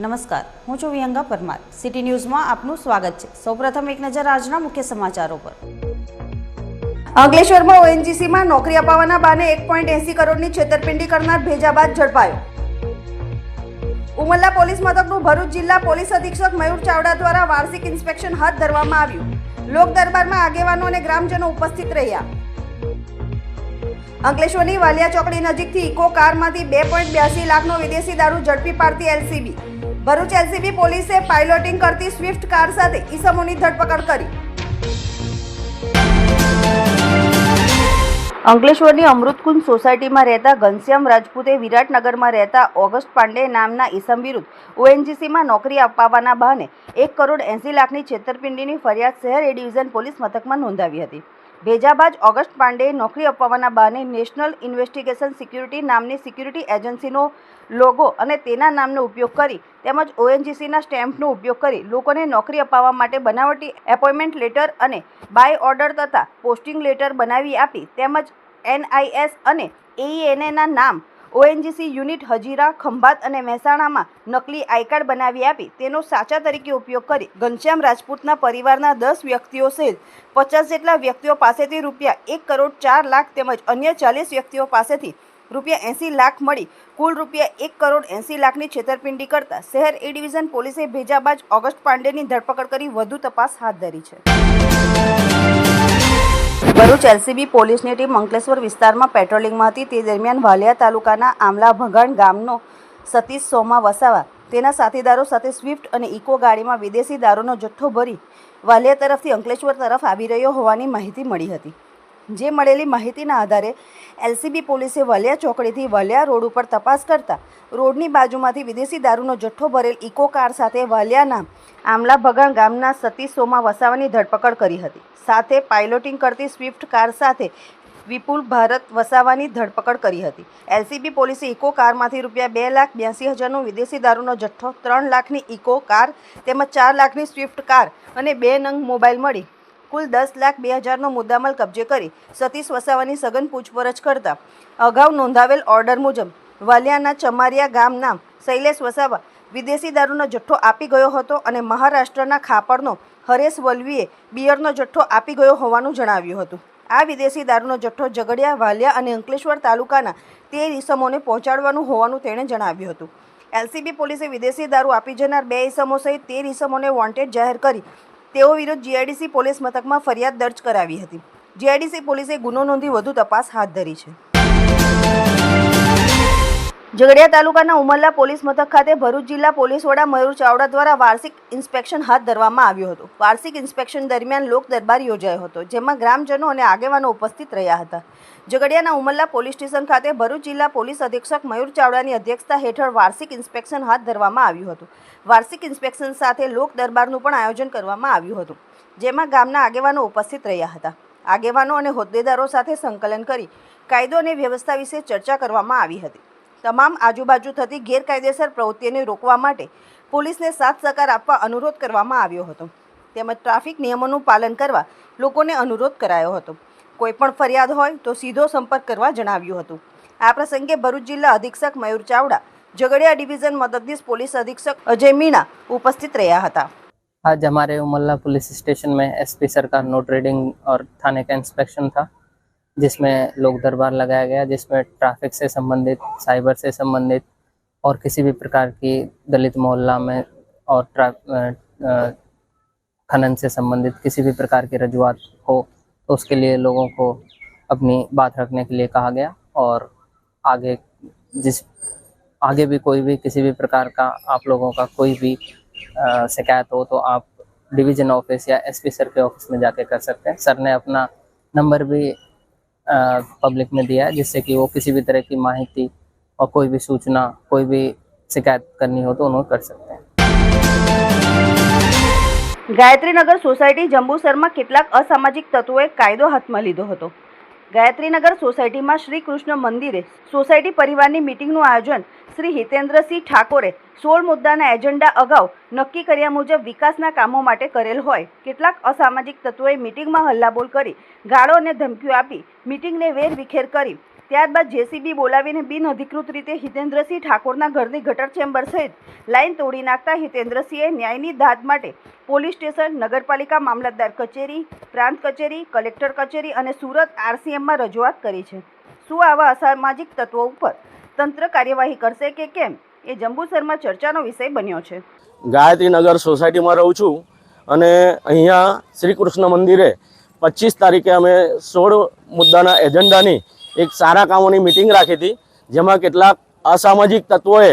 નમસ્કાર, હું છું વિહંગા પરમાર. સિટી ન્યૂઝમાં આપનું સ્વાગત છે. સૌપ્રથમ એક નજર આજના મુખ્ય સમાચારો પર. અંકલેશ્વરમાં ઓએનજીસીમાં નોકરી અપાવવાના બહાને 1.80 કરોડની છેતરપિંડી કરનાર ભેજાબાદ ઝડપાયો. ઉમરલા પોલીસ મથકનું ભરૂચ જિલ્લા પોલીસ અધિક્ષક મયુર ચાવડા દ્વારા વાર્ષિક ઇન્સ્પેક્શન હાથ ધરવામાં આવ્યું. લોક દરબારમાં આગેવાનો અને ગ્રામજનો ઉપસ્થિત રહ્યા. અંકલેશ્વરની વાલિયા ચોકડી નજીકથી ઇકો કારમાંથી 2.82 લાખનો વિદેશી દારૂ ઝડપી પાડતી એલસીબી. ભરૂચ એલસીબી પોલીસે પાયલોટિંગ કરતી સ્વિફ્ટ કાર સાથે ઈસમોની ધરપકડ કરી. અંકલેશ્વરની અમૃતકુંજ સોસાયટીમાં રહેતા ઘનશ્યામ રાજપૂતે વિરાટનગરમાં રહેતા ઓગસ્ટ પાંડે નામના ઈસમ વિરુદ્ધ ઓએનજીસીમાં નોકરી અપાવવાના બહાને 1.80 લાખની છેતરપિંડીની ફરિયાદ શહેર એ ડિવિઝન પોલીસ મથકમાં નોંધાવી હતી. ભેજાબાજ ઓગસ્ટ પાંડેએ નોકરી અપાવવાના બહાને નેશનલ ઇન્વેસ્ટિગેશન સિક્યુરિટી નામની સિક્યુરિટી એજન્સીનો લોગો અને તેના નામનો ઉપયોગ કરી તેમજ ઓએનજીસીના સ્ટેમ્પનો ઉપયોગ કરી લોકોને નોકરી અપાવવા માટે બનાવટી એપોઇન્ટમેન્ટ લેટર અને બાય ઓર્ડર તથા પોસ્ટિંગ લેટર બનાવી આપી તેમજ એનઆઈએસ અને એઈએનએના નામ ઓએનજીસી યુનિટ હજીરા, ખંભાત અને મહેસાણામાં નકલી આઈ કાર્ડ બનાવી આપી તેનો સાચા તરીકે ઉપયોગ કરી ઘનશ્યામ રાજપૂતના પરિવારના 10 વ્યક્તિઓ સહિત 50 જેટલા વ્યક્તિઓ પાસેથી રૂપિયા 1.04 તેમજ અન્ય 40 વ્યક્તિઓ પાસેથી રૂપિયા 80 લાખ મળી કુલ રૂપિયા 1.80 છેતરપિંડી કરતા શહેર એ ડિવિઝન પોલીસે ભેજાબાજ ઓગસ્ટ પાંડેની ધરપકડ કરી વધુ તપાસ હાથ ધરી છે. ભરૂચ એલસીબી પોલીસની ટીમ અંકલેશ્વર વિસ્તારમાં પેટ્રોલિંગમાં હતી. તે દરમિયાન વાલિયા તાલુકાના આમલા ભગાણ ગામનો સતીશ સોમા વસાવા તેના સાથીદારો સાથે સ્વિફ્ટ અને ઇકો ગાડીમાં વિદેશી દારૂનો જથ્થો ભરી વાલિયા તરફથી અંકલેશ્વર તરફ આવી રહ્યો હોવાની માહિતી મળી હતી. જે મળેલી માહિતીના આધારે એલસીબી પોલીસે વાલિયા ચોકડીથી વાલિયા રોડ ઉપર તપાસ કરતા રોડની બાજુમાંથી વિદેશી દારૂનો જથ્થો ભરેલ ઇકો કાર સાથે વાલિયાના આમલા ભગાણ ગામના સતીશ સોમા વસાવાની ધરપકડ કરી હતી. સાથે પાયલોટિંગ કરતી સ્વિફ્ટ કાર સાથે વિપુલ ભારત વસાવાની ધરપકડ કરી હતી. એલસીબી પોલીસે ઇકો કારમાંથી રૂપિયા 2,82,000નો વિદેશી દારૂનો જથ્થો, 3 લાખની ઇકો કાર તેમજ 4 લાખની સ્વિફ્ટ કાર અને 2 નંગ મોબાઈલ મળી કુલ 10,02,000નો મુદ્દામાલ કબજે કરી સતીશ વસાવાની સઘન પૂછપરછ કરતા અગાઉ નોંધાવેલ ઓર્ડર મુજબ વાલિયાના ચમારિયા ગામના શૈલેષ વસાવા વિદેશી દારૂનો જથ્થો આપી ગયો હતો અને મહારાષ્ટ્રના ખાપડનો હરેશ વલવીએ બિયરનો જથ્થો આપી ગયો હોવાનું જણાવ્યું હતું. આ વિદેશી દારૂનો જથ્થો ઝઘડિયા, વાલિયા અને અંકલેશ્વર તાલુકાના 13 ઈસમોને પહોંચાડવાનું હોવાનું તેણે જણાવ્યું હતું. એલસીબી પોલીસે વિદેશી દારૂ આપી જનાર 2 ઈસમો સહિત 13 ઈસમોને વોન્ટેડ જાહેર કરી તેઓ વિરુદ્ધ જીઆઈડીસી પોલીસ મથકમાં ફરિયાદ દર્જ કરાવી હતી. જીઆઈડીસી પોલીસે ગુનો નોંધી વધુ તપાસ હાથ ધરી છે. ઝઘડિયા તાલુકાના ઉમરલા પોલીસ મથક ખાતે ભરૂચ જિલ્લા પોલીસ વડા મયુર ચાવડા દ્વારા વાર્ષિક ઇન્સ્પેક્શન હાથ ધરવામાં આવ્યું હતું. વાર્ષિક ઇન્સ્પેક્શન દરમિયાન લોક દરબાર યોજાયો હતો, જેમાં ગ્રામજનો અને આગેવાનો ઉપસ્થિત રહ્યા હતા. ઝઘડિયાના ઉમરલા પોલીસ સ્ટેશન ખાતે ભરૂચ જિલ્લા પોલીસ અધિક્ષક મયુર ચાવડાની અધ્યક્ષતા હેઠળ વાર્ષિક ઇન્સ્પેક્શન હાથ ધરવામાં આવ્યું હતું. વાર્ષિક ઇન્સ્પેક્શન સાથે લોક દરબારનું પણ આયોજન કરવામાં આવ્યું હતું, જેમાં ગામના આગેવાનો ઉપસ્થિત રહ્યા હતા. આગેવાનો અને હોદ્દેદારો સાથે સંકલન કરી કાયદો અને વ્યવસ્થા વિશે ચર્ચા કરવામાં આવી હતી. તમામ આજુબાજુ થતી ગેરકાયદેસર પ્રવૃત્તિઓને રોકવા માટે પોલીસને સાથ સહકાર આપવા અનુરોધ કરવામાં આવ્યો હતો તેમજ ટ્રાફિક નિયમોનું પાલન કરવા લોકોને અનુરોધ કરાયો હતો. કોઈપણ ફરિયાદ હોય તો સીધો સંપર્ક કરવા જણાવ્યું હતું. આ પ્રસંગે ભરૂચ જિલ્લા અધિક્ષક મયુર ચાવડા, ઝઘડિયા ડિવિઝન મદદનીશ પોલીસ અધિક્ષક અજય મીણા ઉપस्थित રહ્યા હતા. आज हमारे उमल्ला पुलिस स्टेशन में एसपी सरकार नो ट्रेडिंग और थाने का इंस्पेक्शन था, जिसमें लोक दरबार लगाया गया, जिसमें ट्रैफिक से संबंधित, साइबर से संबंधित और किसी भी प्रकार की दलित मोहल्ला में और खनन से संबंधित किसी भी प्रकार की रजुआत हो तो उसके लिए लोगों को अपनी बात रखने के लिए कहा गया. और आगे भी कोई भी किसी भी प्रकार का आप लोगों का कोई भी शिकायत हो तो आप डिवीजन ऑफिस या एसपी सर के ऑफिस में जाके कर सकते हैं. सर ने अपना नंबर भी पब्लिक में दिया है, जिससे कि वो किसी भी तरह की माहिती और कोई भी सूचना, कोई भी शिकायत करनी हो तो उन्होंने कर सकते हैं. ગાયત્રીનગર સોસાયટી જંબુસરમાં કેટલાક અસામાજિક તત્વોએ કાયદો હાથમાં લીધો હતો. ગાયત્રીનગર સોસાયટીમાં શ્રી કૃષ્ણ મંદિરે સોસાયટી પરિવારની મીટિંગનું આયોજન શ્રી હિતેન્દ્રસિંહ ઠાકોરે 16 મુદ્દાના એજન્ડા અગાઉ નક્કી કર્યા મુજબ વિકાસના કામો માટે કરેલ હોય કેટલાક અસામાજિક તત્વોએ મીટિંગમાં હલ્લાબોલ કરી ગાળો અને ધમકીઓ આપી મીટિંગને વેરવિખેર કરી ત્યારબાદ જેસીબી બોલાવીને બિનઅધિકૃત રીતે હિતેન્દ્રસિંહ ઠાકોરના ઘરની ગટર ચેમ્બર સહિત લાઇન તોડી નાખતા હિતેન્દ્રસિંહે ન્યાયની દાદ માટે પોલીસ સ્ટેશન, નગરપાલિકા મામલતદાર કચેરી, પ્રાંત કચેરી, કલેક્ટર કચેરી અને સુરત RCMમાં રજૂઆત કરી છે. શું આવા અસામાજિક તત્વો ઉપર તંત્ર કાર્યવાહી કરશે કે કેમ એ જંબુસરમાં ચર્ચાનો વિષય બન્યો છે. ગાયત્રીનગર સોસાયટીમાં રહું છું અને અહીંયા શ્રી કૃષ્ણ મંદિરે 25 તારીખે અમે 16 મુદ્દાના એજન્ડાની એક સારા કામોની મિટિંગ રાખી હતી, જેમાં કેટલાક અસામાજિક તત્વોએ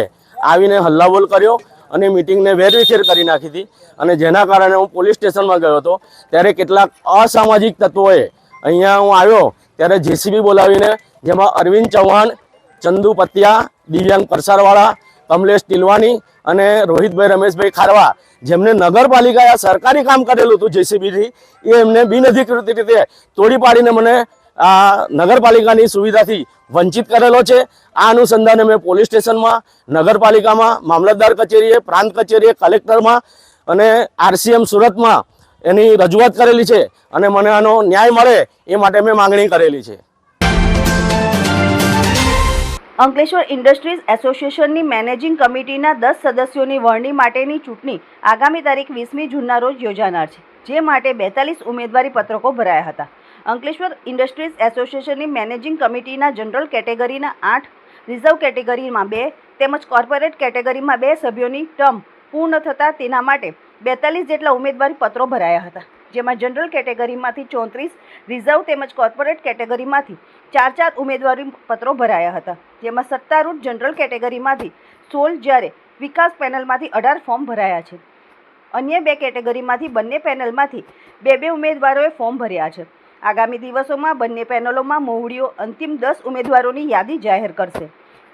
આવીને હલ્લાબોલ કર્યો અને મિટિંગને વેરવિખેર કરી નાખી હતી. અને જેના કારણે હું પોલીસ સ્ટેશનમાં ગયો હતો. ત્યારે કેટલાક અસામાજિક તત્વોએ અહીંયા હું આવ્યો ત્યારે જેસીબી બોલાવીને, જેમાં અરવિંદ ચૌહાણ, ચંદુ પતિયા, દિવ્યાંગ પરસારવાળા, કમલેશ ટીલવાની અને રોહિતભાઈ રમેશભાઈ ખારવા, જેમને નગરપાલિકાએ સરકારી કામ કરેલું હતું જેસીબીથી, એ એમને બિનઅધિકૃત રીતે તોડી પાડીને મને આ નગરપાલિકાની સુવિધાથી વંચિત કરેલો છે. આ અનુસંધાને મેં પોલીસ સ્ટેશનમાં, નગરપાલિકામાં, મામલતદાર કચેરીએ, પ્રાંત કચેરીએ, કલેક્ટરમાં અને RCM સુરતમાં એની રજૂઆત કરેલી છે અને મને આનો ન્યાય મળે એ માટે મેં માંગણી કરેલી છે. અંકલેશ્વર ઇન્ડસ્ટ્રીઝ એસોસિએશનની મેનેજિંગ કમિટીના 10 સદસ્યોની વરણી માટેની ચૂંટણી આગામી તારીખ 20મી જૂનના રોજ યોજાનાર છે, જે માટે 42 ઉમેદવારી પત્રકો ભરાયા હતા. અંકલેશ્વર ઇન્ડસ્ટ્રીઝ એસોસિએશનની મેનેજિંગ કમિટીના જનરલ કેટેગરીના 8, રિઝર્વ કેટેગરીમાં 2 તેમજ કોર્પોરેટ કેટેગરીમાં 2 સભ્યોની ટર્મ પૂર્ણ થતાં તેના માટે 42 જેટલા ઉમેદવારી પત્રો ભરાયા હતા, જેમાં જનરલ કેટેગરીમાંથી 34, રિઝર્વ તેમજ કોર્પોરેટ કેટેગરીમાંથી 4 ઉમેદવારી પત્રો ભરાયા હતા, જેમાં સત્તારૂઢ જનરલ કેટેગરીમાંથી 16 જ્યારે વિકાસ પેનલમાંથી 18 ફોર્મ ભરાયા છે. અન્ય 2 કેટેગરીમાંથી બંને પેનલમાંથી 2 ઉમેદવારોએ ફોર્મ ભર્યા છે. આગામી દિવસોમાં બંને પેનલોમાં મોવડીઓ અંતિમ 10 ઉમેદવારોની યાદી જાહેર કરશે.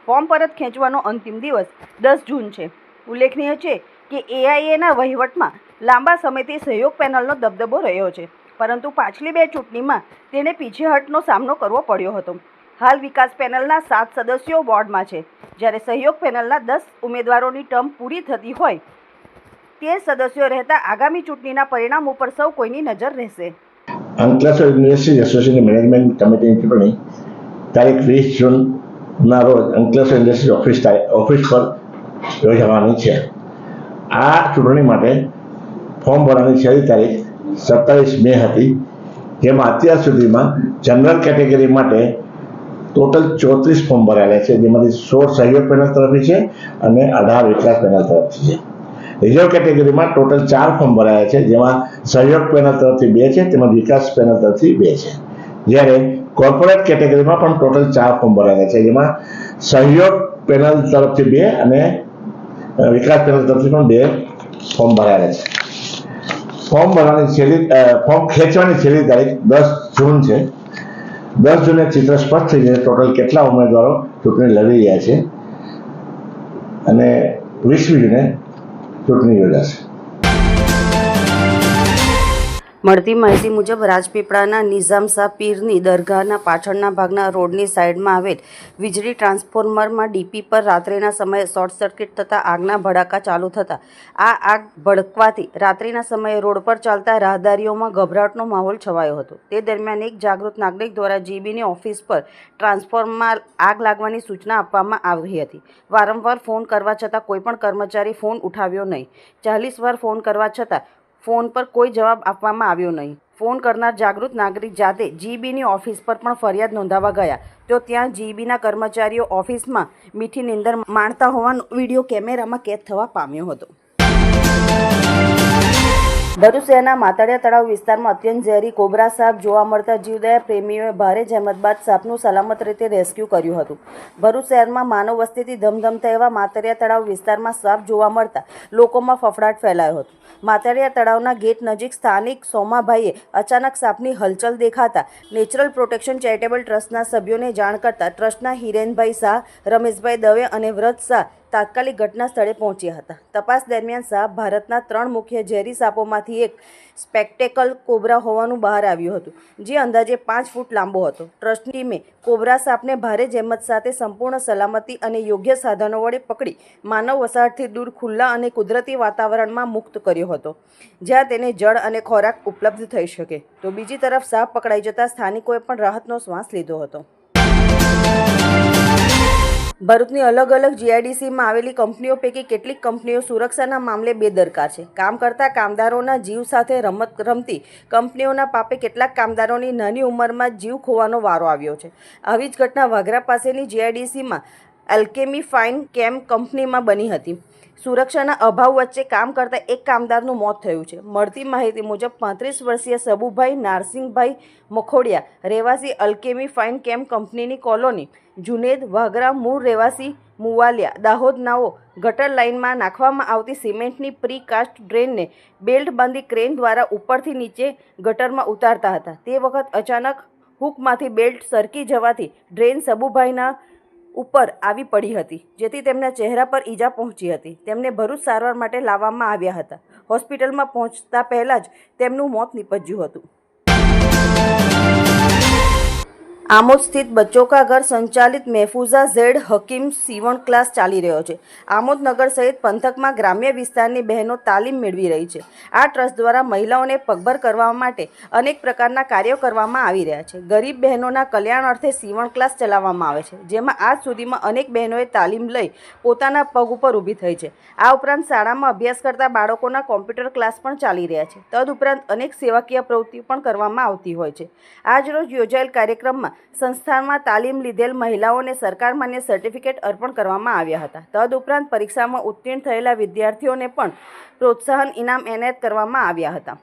ફોર્મ પરત ખેંચવાનો અંતિમ દિવસ 10 જૂન છે. ઉલ્લેખનીય છે કે AIAના વહીવટમાં લાંબા સમયથી સહયોગ પેનલનો દબદબો રહ્યો છે, પરંતુ પાછલી 2 ચૂંટણીમાં તેને પીછેહટનો સામનો કરવો પડ્યો હતો. હાલ વિકાસ પેનલના 7 સદસ્યો બોર્ડમાં છે, જ્યારે સહયોગ પેનલના 10 ઉમેદવારોની ટર્મ પૂરી થતી હોય 13 સદસ્યો રહેતા આગામી ચૂંટણીના પરિણામ ઉપર સૌ કોઈની નજર રહેશે. અંકલેશ્વર યુનિવર્સિટી એસોસિએશન મેનેજમેન્ટ કમિટીની ચૂંટણી તારીખ 20 જૂનના રોજ અંકલેશ્વર યુનિવર્સિટી ઓફિસ પર યોજાવાની છે. આ ચૂંટણી માટે ફોર્મ ભરવાની છેલ્લી તારીખ 27 મે હતી, જેમાં અત્યાર સુધીમાં જનરલ કેટેગરી માટે ટોટલ 34 ફોર્મ ભરાયેલા છે, જેમાંથી 16 સહયોગ પેનલ તરફથી છે અને 18 વિકાસ પેનલ તરફથી છે. રિઝર્વ કેટેગરીમાં ટોટલ 4 ફોર્મ ભરાયા છે, જેમાં સહયોગ પેનલ તરફથી 2 છે તેમજ વિકાસ પેનલ તરફથી 2 છે. જ્યારે કોર્પોરેટ કેટેગરીમાં પણ ટોટલ 4 ફોર્મ ભરાયા છે, જેમાં સહયોગ પેનલ તરફથી 2 અને વિકાસ પેનલ તરફથી પણ 2 ફોર્મ ભરાયેલા છે. ફોર્મ ખેંચવાની છેલ્લી તારીખ 10 જૂન છે. 10 જૂને ચિત્ર સ્પષ્ટ થઈ જાય ટોટલ કેટલા ઉમેદવારો ચૂંટણી લડી રહ્યા છે અને 20મી જૂને ચૂંટણી યોજાશે. મળતી માહિતી મુજબ રાજપીપળાના નિઝામ શાહ પીરની દરગાહના પાછળના ભાગના રોડની સાઈડમાં આવેલ વીજળી ટ્રાન્સફોર્મરમાં ડીપી પર રાત્રિના સમયે શોર્ટ સર્કિટ થતાં આગના ભડાકા ચાલુ થતાં આ આગ ભડકવાથી રાત્રિના સમયે રોડ પર ચાલતા રાહદારીઓમાં ગભરાટનો માહોલ છવાયો હતો. તે દરમિયાન એક જાગૃત નાગરિક દ્વારા જીબીની ઓફિસ પર ટ્રાન્સફોર્મરમાં આગ લાગવાની સૂચના આપવામાં આવી હતી. વારંવાર ફોન કરવા છતાં કોઈપણ કર્મચારી ફોન ઉઠાવ્યો નહીં. 40 વાર ફોન કરવા છતાં ફોન પર કોઈ જવાબ આપવામાં આવ્યો નહીં. ફોન કરનાર જાગૃત નાગરિક જાતે જીબીની ઓફિસ પર પણ ફરિયાદ નોંધાવવા ગયા તો ત્યાં જીબીના કર્મચારીઓ ઓફિસમાં મીઠી નીંદર માણતા હોવાનો વિડીયો કેમેરામાં કેદ થવા પામ્યો હતો. ભરૂચ શહેરના માતડિયા તળાવ વિસ્તારમાં અત્યંત ઝેરી કોબરા સાપ જોવા મળતા જીવદયા પ્રેમીઓએ ભારે જહેમત બાદ સાપનું સલામત રીતે રેસ્ક્યુ કર્યું હતું. ભરૂચ શહેરમાં માનવ વસ્તીથી ધમધમતા એવા માતડિયા તળાવ વિસ્તારમાં સાપ જોવા મળતા લોકોમાં ફફડાટ ફેલાયો હતો. માતડિયા તળાવના ગેટ નજીક સ્થાનિક સોમાભાઈએ અચાનક સાપની હલચલ દેખાતા નેચરલ પ્રોટેક્શન ચેરિટેબલ ટ્રસ્ટના સભ્યોને જાણ કરતા ટ્રસ્ટના હિરેનભાઈ શાહ, રમેશભાઈ દવે અને વ્રત શાહ તાત્કાલિક ઘટના સ્થળે પહોંચ્યા હતા. તપાસ દરમિયાન સાપ ભારતના 3 મુખ્ય ઝેરી સાપોમાંથી એક સ્પેક્ટેકલ કોબરા હોવાનું બહાર આવ્યું હતું, જે અંદાજે 5 ફૂટ લાંબો હતો. ટ્રસ્ટની ટીમે કોબરા સાપને ભારે જહેમત સાથે સંપૂર્ણ સલામતી અને યોગ્ય સાધનો વડે પકડી માનવ વસાહતથી દૂર ખુલ્લા અને કુદરતી વાતાવરણમાં મુક્ત કર્યો હતો, જ્યાં તેને જળ અને ખોરાક ઉપલબ્ધ થઈ શકે. તો બીજી તરફ સાપ પકડાઈ જતા સ્થાનિકોએ પણ રાહતનો શ્વાસ લીધો હતો. ભરૂચની અલગ અલગ જીઆઈડીસીમાં આવેલી કંપનીઓ પૈકી કેટલીક કંપનીઓ સુરક્ષાના મામલે બેદરકાર છે. કામ કરતા કામદારોના જીવ સાથે રમત રમતી કંપનીઓના પાપે કેટલાક કામદારોની નાની ઉંમરમાં જીવ ખોવાનો વારો આવ્યો છે. આવી જ ઘટના વાગરા પાસેની જીઆઈડીસીમાં એલ્કેમી ફાઇન કેમ કંપનીમાં બની હતી. સુરક્ષાના અભાવ વચ્ચે કામ કરતા એક કામદારનું મોત થયું છે. મળતી માહિતી મુજબ 35 વર્ષીય સબુભાઈ નારસિંહભાઈ મખોડિયા, રહેવાસી અલ્કેમી ફાઇન કેમ કંપનીની કોલોની જુનેદ વાગરા, મૂળ રહેવાસી મુવાલિયા, દાહોદ નાઓ ગટર લાઇનમાં નાખવામાં આવતી સિમેન્ટની પ્રીકાસ્ટ ડ્રેનને બેલ્ટ બાંધી ક્રેન દ્વારા ઉપરથી નીચે ગટરમાં ઉતારતા હતા. તે વખત અચાનક હુકમાંથી બેલ્ટ સરકી જવાથી ડ્રેન સબુભાઈના ઉપર આવી પડી હતી, જેથી તેમના ચહેરા પર ઈજા પહોંચી હતી. તેમને ભરૂચ સારવાર માટે લાવવામાં આવ્યા હતા. હોસ્પિટલમાં પહોંચતા પહેલાં જ તેમનું મોત નીપજ્યું હતું. આમોદ સ્થિત બચ્ચો કા ઘર સંચાલિત મહેફૂઝા ઝેડ હકીમ સીવણ ક્લાસ ચાલી રહ્યો છે. આમોદ નગર સહિત પંથકમાં ગ્રામ્ય વિસ્તારની બહેનો તાલીમ મેળવી રહી છે. આ ટ્રસ્ટ દ્વારા મહિલાઓને પગભર કરવા માટે અનેક પ્રકારના કાર્યો કરવામાં આવી રહ્યા છે. ગરીબ બહેનોના કલ્યાણ અર્થે સીવણ ક્લાસ ચલાવવામાં આવે છે, જેમાં આજ સુધીમાં અનેક બહેનોએ તાલીમ લઈ પોતાના પગ ઉપર ઊભી થઈ છે. આ ઉપરાંત શાળામાં અભ્યાસ કરતા બાળકોના કોમ્પ્યુટર ક્લાસ પણ ચાલી રહ્યા છે. તદુપરાંત અનેક સેવાકીય પ્રવૃત્તિઓ પણ કરવામાં આવતી હોય છે. આજરોજ યોજાયેલ કાર્યક્રમમાં સંસ્થામાં તાલીમ લીધેલ મહિલાઓને સરકાર માન્ય સર્ટિફિકેટ અર્પણ કરવામાં આવ્યા હતા. તદુપરાંત પરીક્ષામાં ઉત્તીર્ણ થયેલા વિદ્યાર્થીઓને પણ પ્રોત્સાહન ઇનામ એનાયત કરવામાં આવ્યા હતા.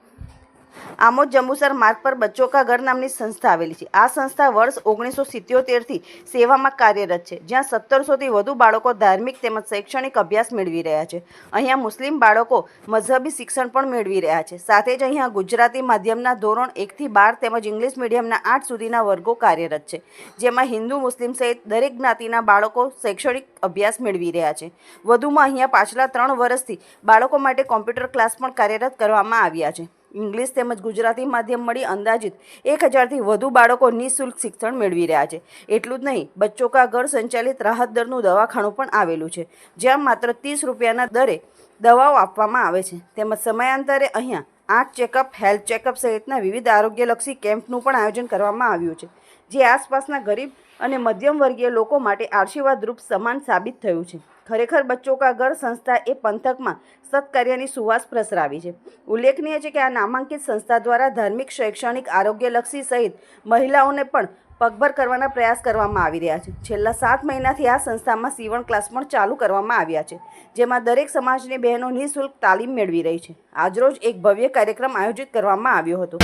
આમોદ જંબુસર માર્ગ પર બચ્ચો કા ઘર નામની સંસ્થા આવેલી છે. આ સંસ્થા વર્ષ 1977થી સેવામાં કાર્યરત છે, જ્યાં 1700થી વધુ બાળકો ધાર્મિક તેમજ શૈક્ષણિક અભ્યાસ મેળવી રહ્યા છે. અહીંયા મુસ્લિમ બાળકો મઝહબી શિક્ષણ પણ મેળવી રહ્યા છે. સાથે જ અહીંયા ગુજરાતી માધ્યમના ધોરણ 1 થી 12 તેમજ ઇંગ્લિશ મીડિયમના 8 સુધીના વર્ગો કાર્યરત છે, જેમાં હિન્દુ મુસ્લિમ સહિત દરેક જ્ઞાતિના બાળકો શૈક્ષણિક અભ્યાસ મેળવી રહ્યા છે. વધુમાં અહીંયા પાછલા 3 વર્ષથી બાળકો માટે કોમ્પ્યુટર ક્લાસ પણ કાર્યરત કરવામાં આવ્યા છે. ઇંગ્લિશ તેમજ ગુજરાતી માધ્યમ મળી અંદાજિત 1000થી વધુ બાળકો નિઃશુલ્ક શિક્ષણ મેળવી રહ્યા છે. એટલું જ નહીં, બચ્ચો કા ઘર સંચાલિત રાહત દરનું દવાખાનું પણ આવેલું છે, જ્યાં માત્ર 30 રૂપિયાના દરે દવાઓ આપવામાં આવે છે. તેમજ સમયાંતરે અહીંયા આંખ ચેકઅપ, હેલ્થ ચેકઅપ સહિતના વિવિધ આરોગ્યલક્ષી કેમ્પનું પણ આયોજન કરવામાં આવ્યું છે, જે આસપાસના ગરીબ અને મધ્યમ વર્ગીય લોકો માટે આશીર્વાદરૂપ સમાન સાબિત થયું છે. ખરેખર બચ્ચો કા ઘર સંસ્થા એ પંથકમાં સત્કાર્યની સુવાસ પ્રસરાવી છે. ઉલ્લેખનીય છે કે આ નામાંકિત સંસ્થા દ્વારા ધાર્મિક, શૈક્ષણિક, આરોગ્યલક્ષી સહિત મહિલાઓને પણ પગભર કરવાના પ્રયાસ કરવામાં આવી રહ્યા છે. છેલ્લા 7 મહિનાથી આ સંસ્થામાં સીવણ ક્લાસ પણ ચાલુ કરવામાં આવ્યા છે, જેમાં દરેક સમાજની બહેનો નિઃશુલ્ક તાલીમ મેળવી રહી છે. આજરોજ એક ભવ્ય કાર્યક્રમ આયોજિત કરવામાં આવ્યો હતો.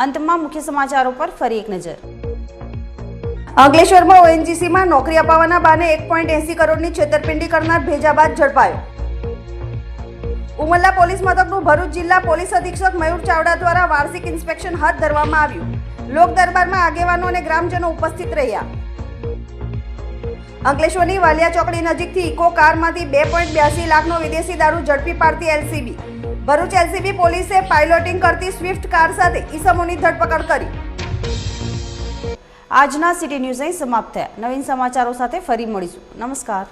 અંતમાં મુખ્ય સમાચારો પર ફરી એક નજર. અંકલેશ્વરમાં ઓએનજીસીમાં નોકરી અપાવવાના બહાને 1.80 કરોડની છેતરપિંડી કરનાર ભેજાબાદ ઝડપાયો. ઉમરલા પોલીસ મથકનું ભરૂચ જિલ્લા પોલીસ અધિક્ષક મયુર ચાવડા દ્વારા વાર્ષિક ઇન્સ્પેક્શન હાથ ધરવામાં આવ્યું. લોક દરબારમાં આગેવાનો અને ગ્રામજનો ઉપસ્થિત રહ્યા. અંકલેશ્વરની વાલિયા ચોકડી નજીકથી ઇકો કારમાંથી 2.82 લાખનો વિદેશી દારૂ ઝડપી પાડતી એલસીબી. ભરૂચ એલસીબી પોલીસે પાયલોટિંગ કરતી સ્વિફ્ટ કાર સાથે ઈસમોની ધરપકડ કરી. આજના સિટી ન્યૂઝ અહીં સમાપ્ત થયા. નવીન સમાચારો સાથે ફરી મળીશું. નમસ્કાર.